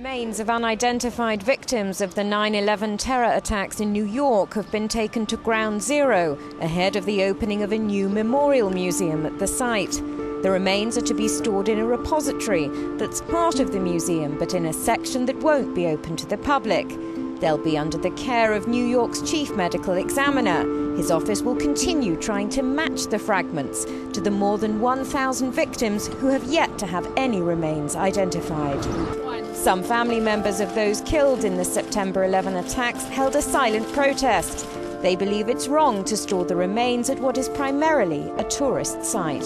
Remains of unidentified victims of the 9/11 terror attacks in New York have been taken to Ground Zero ahead of the opening of a new memorial museum at the site. The remains are to be stored in a repository that's part of the museum, but in a section that won't be open to the public. They'll be under the care of New York's chief medical examiner. His office will continue trying to match the fragments to the more than 1,000 victims who have yet to have any remains identified. Some family members of those killed in the September 11 attacks held a silent protest. They believe it's wrong to store the remains at what is primarily a tourist site.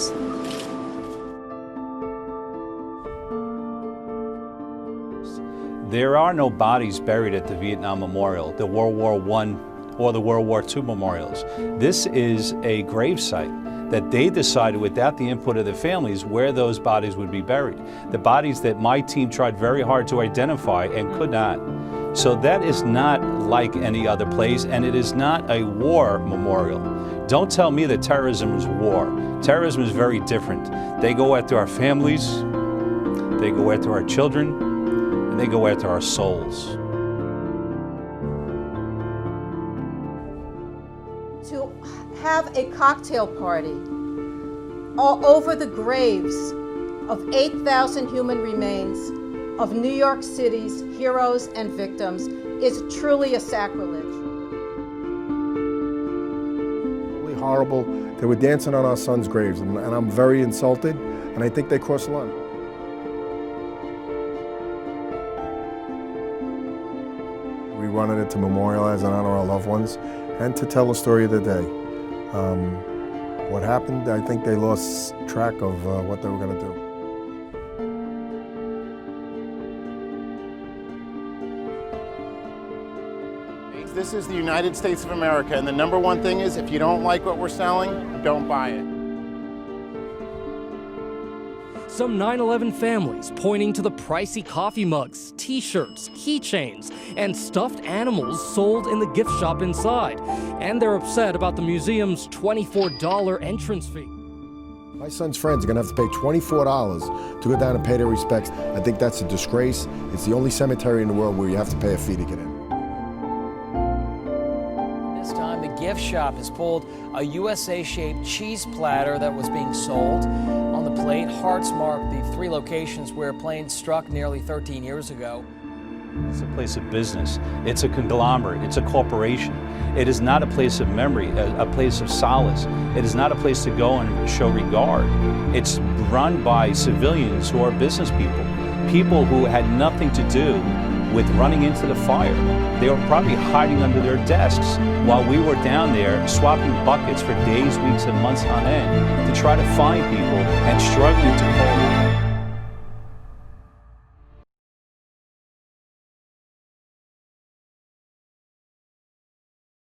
There are no bodies buried at the Vietnam Memorial, the World War I or the World War II memorials. This is a grave site that they decided without the input of the families where those bodies would be buried. The bodies that my team tried very hard to identify and could not. So that is not like any other place, and it is not a war memorial. Don't tell me that terrorism is war. Terrorism is very different. They go after our families, they go after our children, and they go after our souls. To have a cocktail party all over the graves of 8,000 human remains of New York City's heroes and victims is truly a sacrilege. Really horrible. They were dancing on our sons' graves, and I'm very insulted, and I think they crossed the line. We wanted it to memorialize and honor our loved ones and to tell the story of the day. What happened, I think they lost track of what they were going to do. This is the United States of America, and the number one thing is if you don't like what we're selling, don't buy it. Some 9/11 families pointing to the pricey coffee mugs, t-shirts, keychains, and stuffed animals sold in the gift shop inside. And they're upset about the museum's $24 entrance fee. My son's friends are going to have to pay $24 to go down and pay their respects. I think that's a disgrace. It's the only cemetery in the world where you have to pay a fee to get in. This time, the gift shop has pulled a USA-shaped cheese platter that was being sold. On the plate, hearts mark the 3 locations where planes struck nearly 13 years ago. It's a place of business. It's a conglomerate. It's a corporation. It is not a place of memory, a place of solace. It is not a place to go and show regard. It's run by civilians who are business people, people who had nothing to do with running into the fire. They were probably hiding under their desks while we were down there swapping buckets for days, weeks, and months on end to try to find people and struggling to call them.